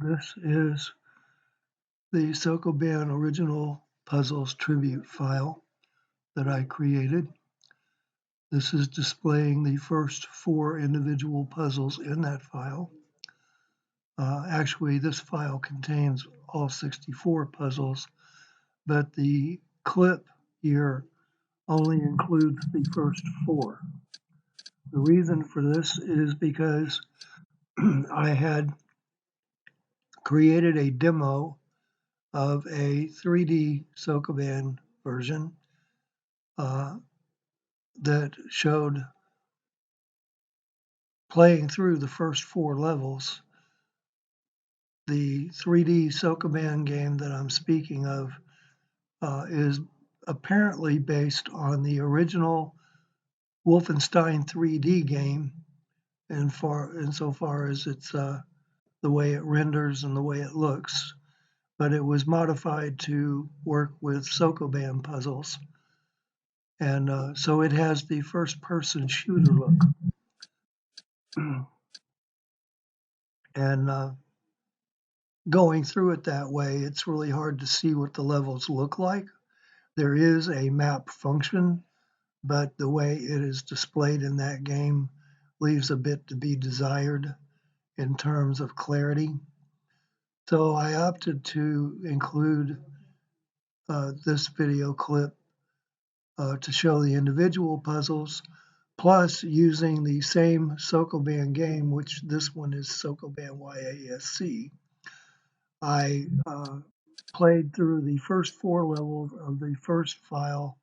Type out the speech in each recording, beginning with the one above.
This is the Sokoban original puzzles tribute file that I created. This is displaying the first 4 individual puzzles in that file. Actually, this file contains all 64 puzzles, but the clip here only includes the first 4. The reason for this is because I had created a demo of a 3D Sokoban version that showed playing through the first 4 levels. The 3D Sokoban game that I'm speaking of is apparently based on the original Wolfenstein 3D game insofar as it's the way it renders and the way it looks, but it was modified to work with Sokoban puzzles. And so it has the first-person shooter look. And going through it that way, it's really hard to see what the levels look like. There is a map function, but the way it is displayed in that game leaves a bit to be desired in terms of clarity. So I opted to include this video clip to show the individual puzzles, plus using the same Sokoban game, which this one is Sokoban YASC. I played through the first 4 levels of the first file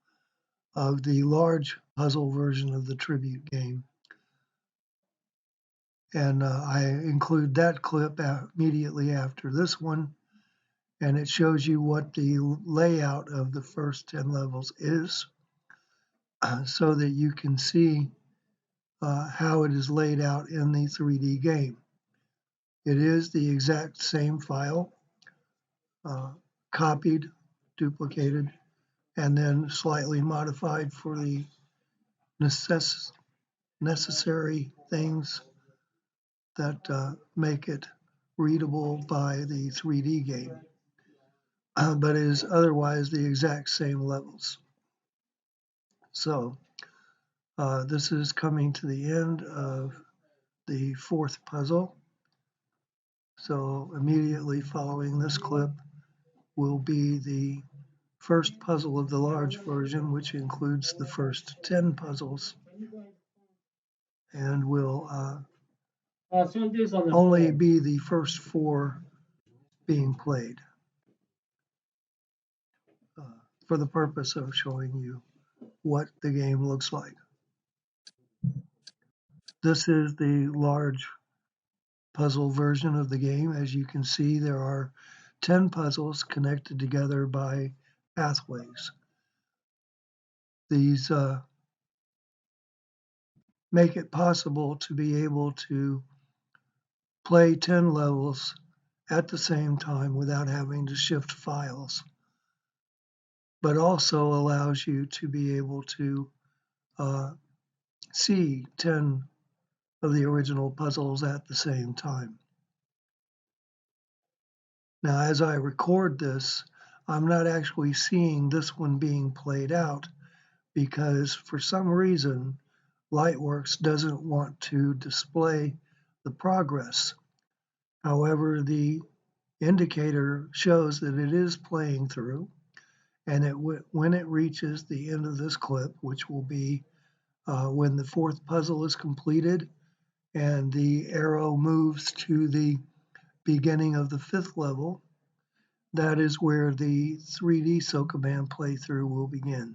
of the large puzzle version of the tribute game. And I include that clip immediately after this one, and it shows you what the layout of the first 10 levels is, so that you can see how it is laid out in the 3D game. It is the exact same file, copied, duplicated, and then slightly modified for the necessary things that make it readable by the 3D game, but is otherwise the exact same levels. So this is coming to the end of the 4th puzzle. So immediately following this clip will be the first puzzle of the large version, which includes the first 10 puzzles, and will only be the first 4 being played for the purpose of showing you what the game looks like. This is the large puzzle version of the game. As you can see, there are 10 puzzles connected together by pathways. These make it possible to be able to play 10 levels at the same time without having to shift files, but also allows you to be able to see 10 of the original puzzles at the same time. Now, as I record this, I'm not actually seeing this one being played out because for some reason, Lightworks doesn't want to display the progress. However, the indicator shows that it is playing through, and when it reaches the end of this clip, which will be when the 4th puzzle is completed and the arrow moves to the beginning of the 5th level, that is where the 3D Sokoban playthrough will begin.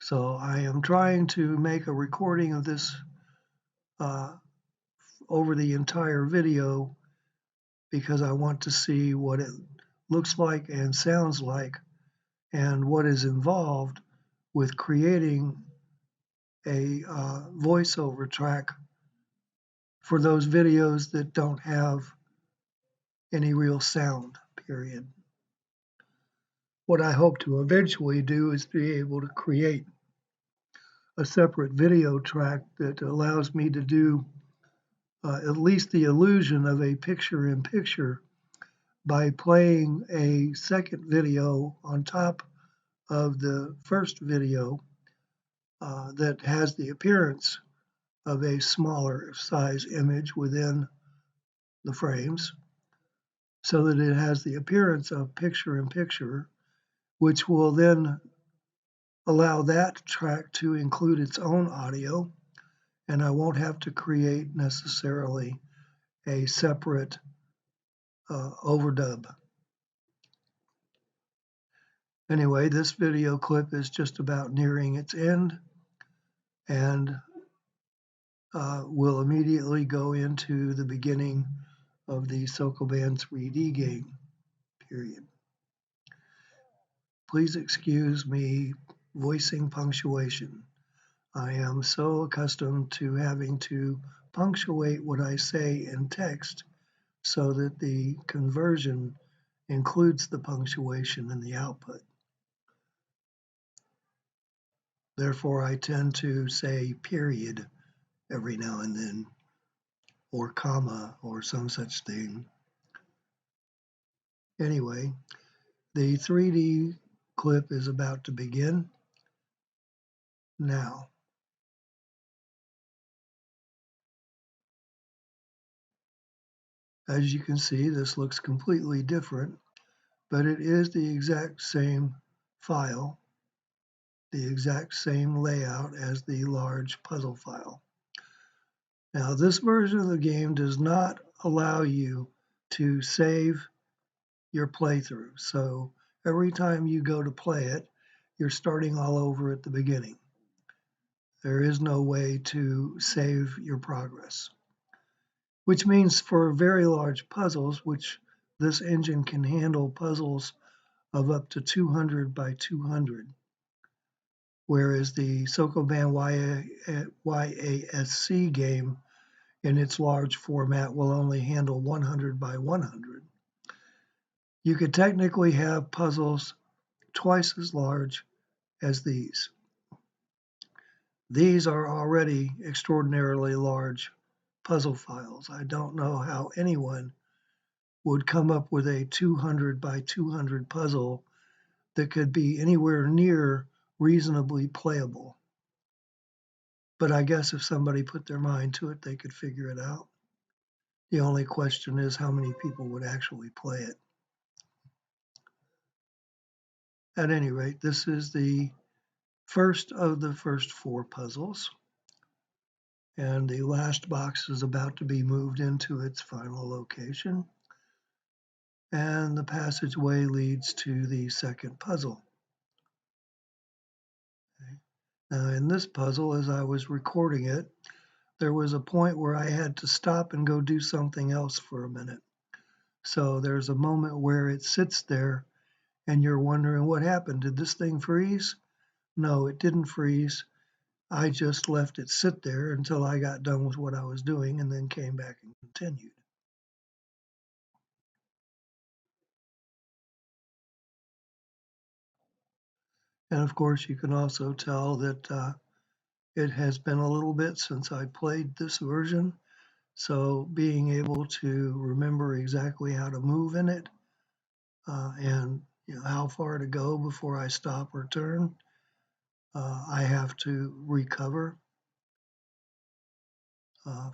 So I am trying to make a recording of this over the entire video because I want to see what it looks like and sounds like and what is involved with creating a voiceover track for those videos that don't have any real sound, period. What I hope to eventually do is be able to create a separate video track that allows me to do at least the illusion of a picture-in-picture by playing a second video on top of the first video that has the appearance of a smaller size image within the frames, so that it has the appearance of picture-in-picture, which will then allow that track to include its own audio, and I won't have to create necessarily a separate overdub. Anyway, this video clip is just about nearing its end, and we'll immediately go into the beginning of the Sokoban 3D game, period. Please excuse me voicing punctuation. I am so accustomed to having to punctuate what I say in text so that the conversion includes the punctuation in the output. Therefore, I tend to say period every now and then, or comma, or some such thing. Anyway, the 3D clip is about to begin now. As you can see, this looks completely different, but it is the exact same file, the exact same layout as the large puzzle file. Now, this version of the game does not allow you to save your playthrough. So every time you go to play it, you're starting all over at the beginning. There is no way to save your progress, which means for very large puzzles, which this engine can handle puzzles of up to 200 by 200, whereas the Sokoban YASC game in its large format will only handle 100 by 100. You could technically have puzzles twice as large as these. These are already extraordinarily large puzzle files. I don't know how anyone would come up with a 200 by 200 puzzle that could be anywhere near reasonably playable. But I guess if somebody put their mind to it, they could figure it out. The only question is how many people would actually play it. At any rate, this is the first of the first 4 puzzles, and the last box is about to be moved into its final location, and the passageway leads to the second puzzle. Okay. Now, in this puzzle, as I was recording it, there was a point where I had to stop and go do something else for a minute. So there's a moment where it sits there and you're wondering what happened. Did this thing freeze? No, it didn't freeze. I just left it sit there until I got done with what I was doing and then came back and continued. And of course, you can also tell that it has been a little bit since I played this version. So being able to remember exactly how to move in it and how far to go before I stop or turn, I have to recover.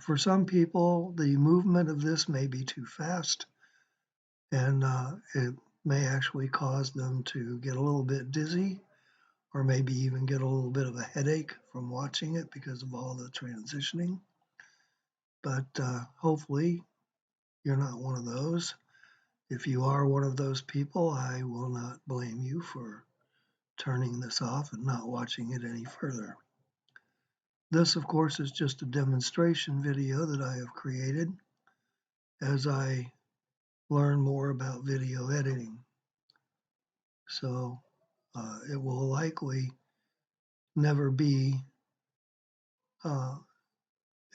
For some people, the movement of this may be too fast, and it may actually cause them to get a little bit dizzy, or maybe even get a little bit of a headache from watching it because of all the transitioning. But hopefully, you're not one of those. If you are one of those people, I will not blame you for turning this off and not watching it any further. This, of course, is just a demonstration video that I have created as I learn more about video editing. So it will likely never be a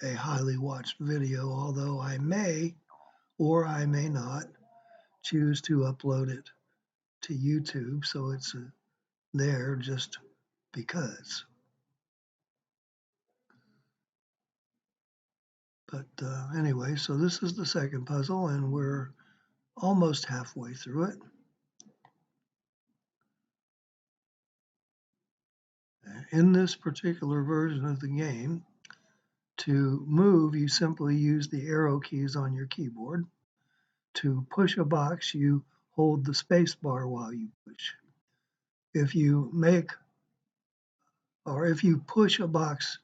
highly watched video, although I may or I may not choose to upload it to YouTube, so it's there just because. But anyway, so this is the second puzzle, and we're almost halfway through it. In this particular version of the game, to move, you simply use the arrow keys on your keyboard. To push a box, you hold the space bar while you push. If you push a box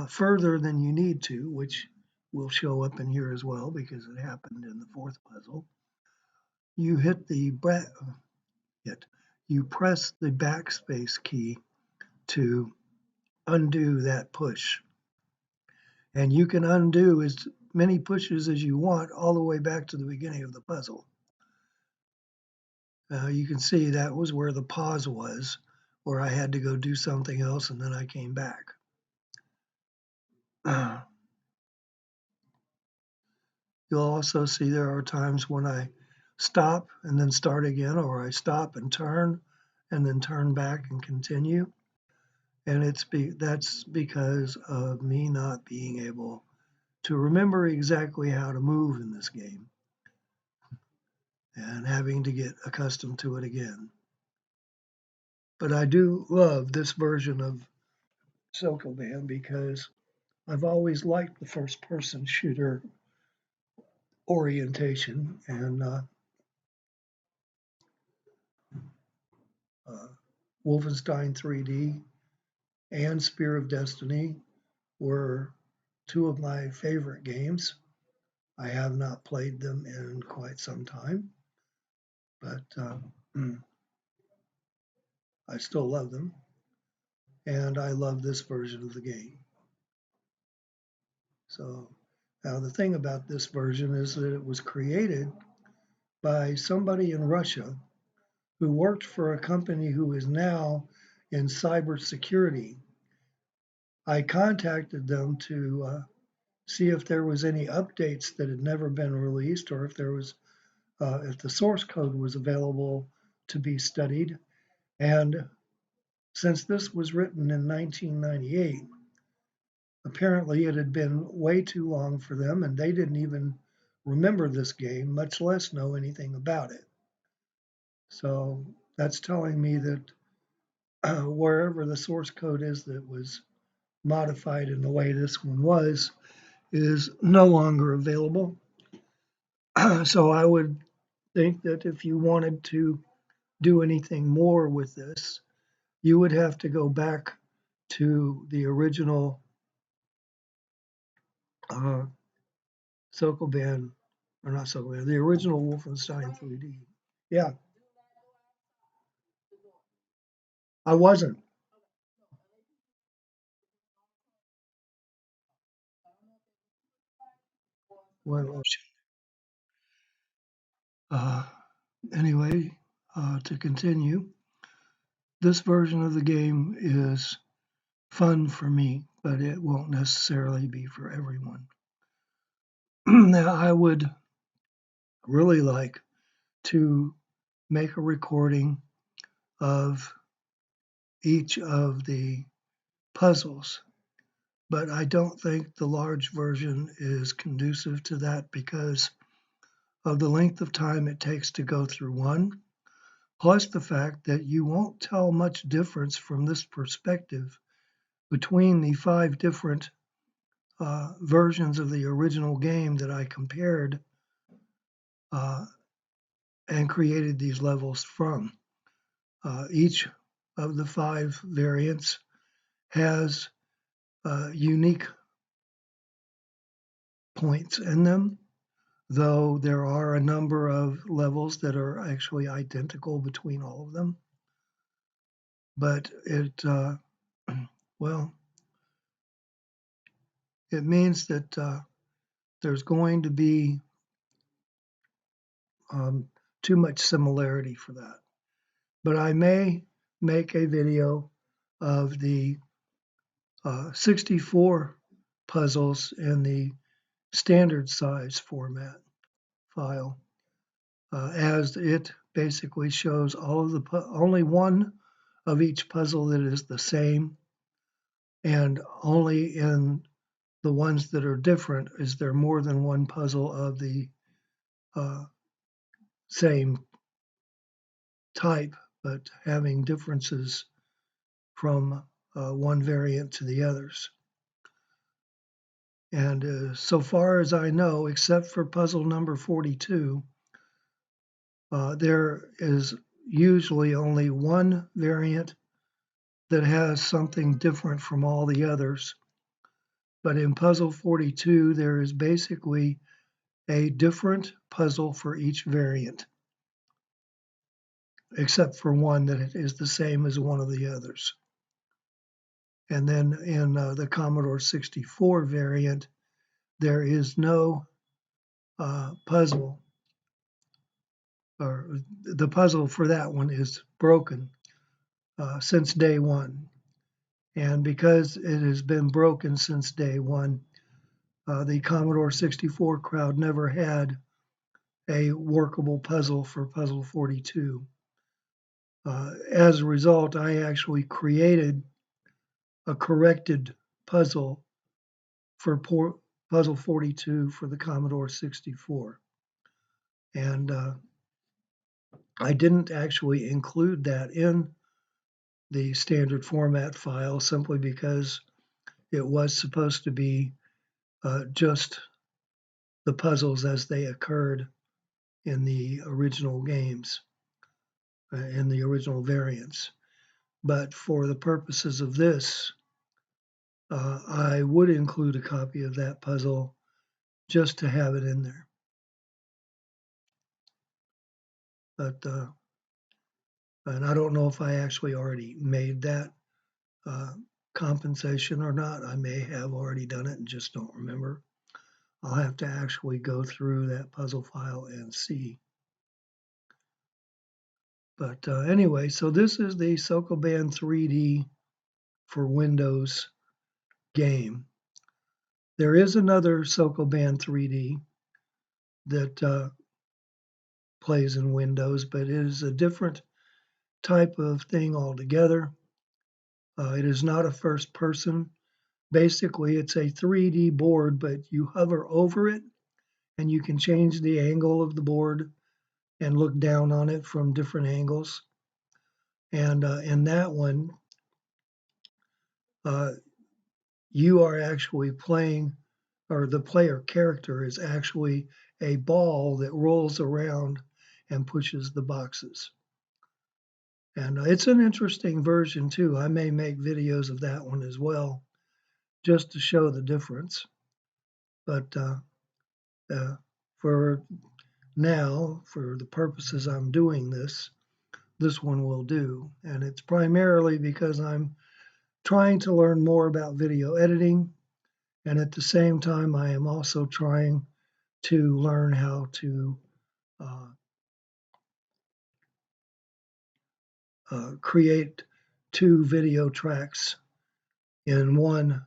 further than you need to, which will show up in here as well because it happened in the fourth puzzle, you you press the backspace key to undo that push. And you can undo as many pushes as you want all the way back to the beginning of the puzzle. You can see that was where the pause was, where I had to go do something else and then I came back. You'll also see there are times when I stop and then start again, or I stop and then turn back and continue. And that's because of me not being able to remember exactly how to move in this game and having to get accustomed to it again. But I do love this version of Sokoban because I've always liked the first person shooter orientation, and Wolfenstein 3D and Spear of Destiny were two of my favorite games. I have not played them in quite some time, but I still love them, and I love this version of the game. So now the thing about this version is that it was created by somebody in Russia who worked for a company who is now in cybersecurity. I contacted them to see if there was any updates that had never been released, or if if the source code was available to be studied. And since this was written in 1998, apparently it had been way too long for them, and they didn't even remember this game, much less know anything about it. So that's telling me that wherever the source code is that was modified in the way this one was is no longer available. So I would think that if you wanted to do anything more with this, you would have to go back to the original Sokoban, or not Sokoban, the original Wolfenstein 3D. Yeah, I wasn't. Well, uh, anyway, to continue, this version of the game is fun for me, but it won't necessarily be for everyone. Now, I would really like to make a recording of each of the puzzles, but I don't think the large version is conducive to that because of the length of time it takes to go through one, plus the fact that you won't tell much difference from this perspective between the 5 different versions of the original game that I compared and created these levels from. Each of the 5 variants has unique points in them, though there are a number of levels that are actually identical between all of them. But well, it means that there's going to be too much similarity for that. But I may make a video of the 64 puzzles in the standard size format file, as it basically shows all of only one of each puzzle that is the same, and only in The ones that are different is there more than one puzzle of the same type, but having differences from one variant to the others. And so far as I know, except for puzzle number 42, there is usually only one variant that has something different from all the others. But in puzzle 42, there is basically a different puzzle for each variant, except for one that is the same as one of the others. And then in the Commodore 64 variant, there is no puzzle, or the puzzle for that one is broken since day one. And because it has been broken since day one, the Commodore 64 crowd never had a workable puzzle for puzzle 42. As a result, I actually created a corrected puzzle for puzzle 42 for the Commodore 64. And I didn't actually include that in the standard format file simply because it was supposed to be just the puzzles as they occurred in the original games, in the original variants. But for the purposes of this, I would include a copy of that puzzle just to have it in there. But and I don't know if I actually already made that compensation or not. I may have already done it and just don't remember. I'll have to actually go through that puzzle file and see. But anyway, so this is the Sokoban 3D for Windows game. There is another Sokoban 3D that plays in Windows, but it is a different type of thing altogether. It is not a first person. Basically, it's a 3D board, but you hover over it and you can change the angle of the board and look down on it from different angles. And in that one, you are actually playing, or the player character is actually a ball that rolls around and pushes the boxes. And it's an interesting version too. I may make videos of that one as well, just to show the difference. But for now, for the purposes I'm doing this one will do. And it's primarily because I'm trying to learn more about video editing. And at the same time, I am also trying to learn how to create 2 video tracks in one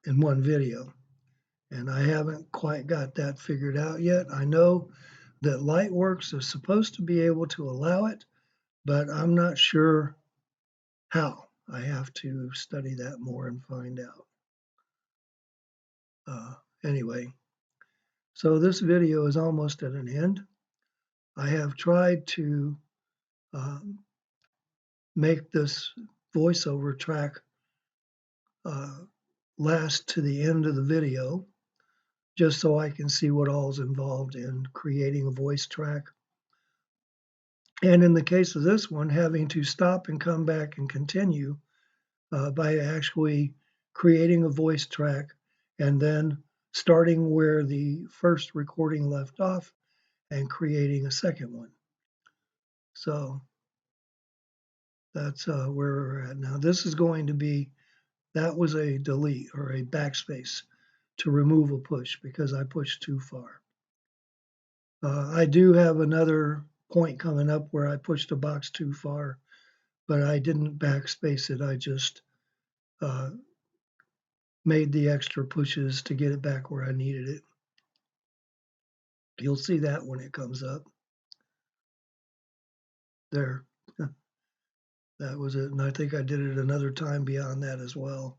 video. And I haven't quite got that figured out yet. I know that Lightworks is supposed to be able to allow it, but I'm not sure how. I have to study that more and find out. Anyway, so this video is almost at an end. I have tried to make this voiceover track last to the end of the video, just so I can see what all is involved in creating a voice track. And in the case of this one, having to stop and come back and continue by actually creating a voice track and then starting where the first recording left off and creating a second one. So that's where we're at now. This is going to be, that was a delete or a backspace to remove a push because I pushed too far. I do have another point coming up where I pushed a box too far, but I didn't backspace it. I just made the extra pushes to get it back where I needed it. You'll see that when it comes up. There. That was it. And I think I did it another time beyond that as well.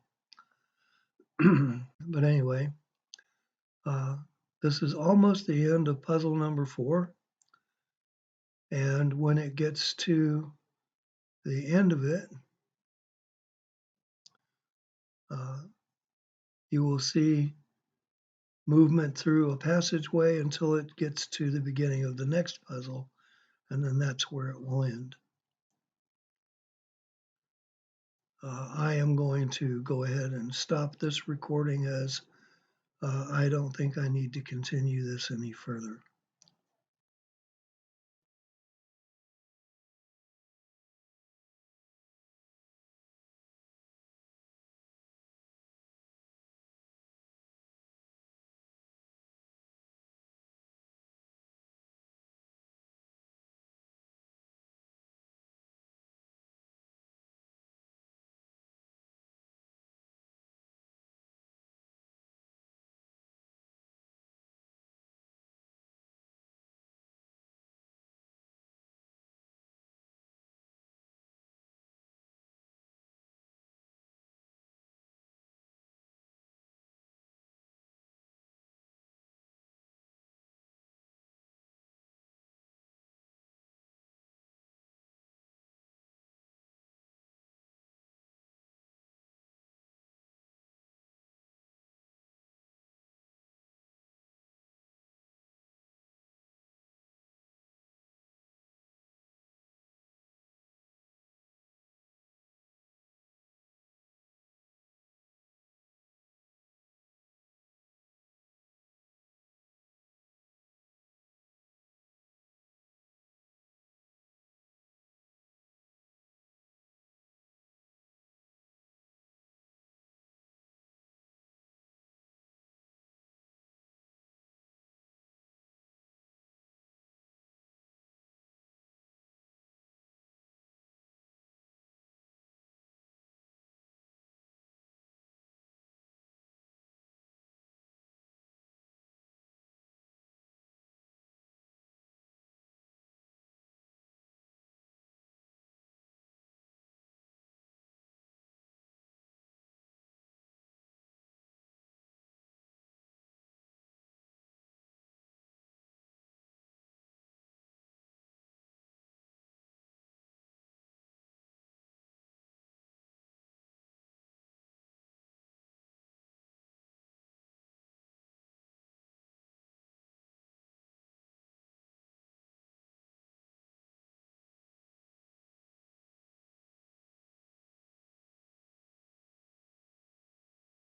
But anyway, this is almost the end of puzzle number 4. And when it gets to the end of it, you will see movement through a passageway until it gets to the beginning of the next puzzle, and then that's where it will end. I am going to go ahead and stop this recording as I don't think I need to continue this any further.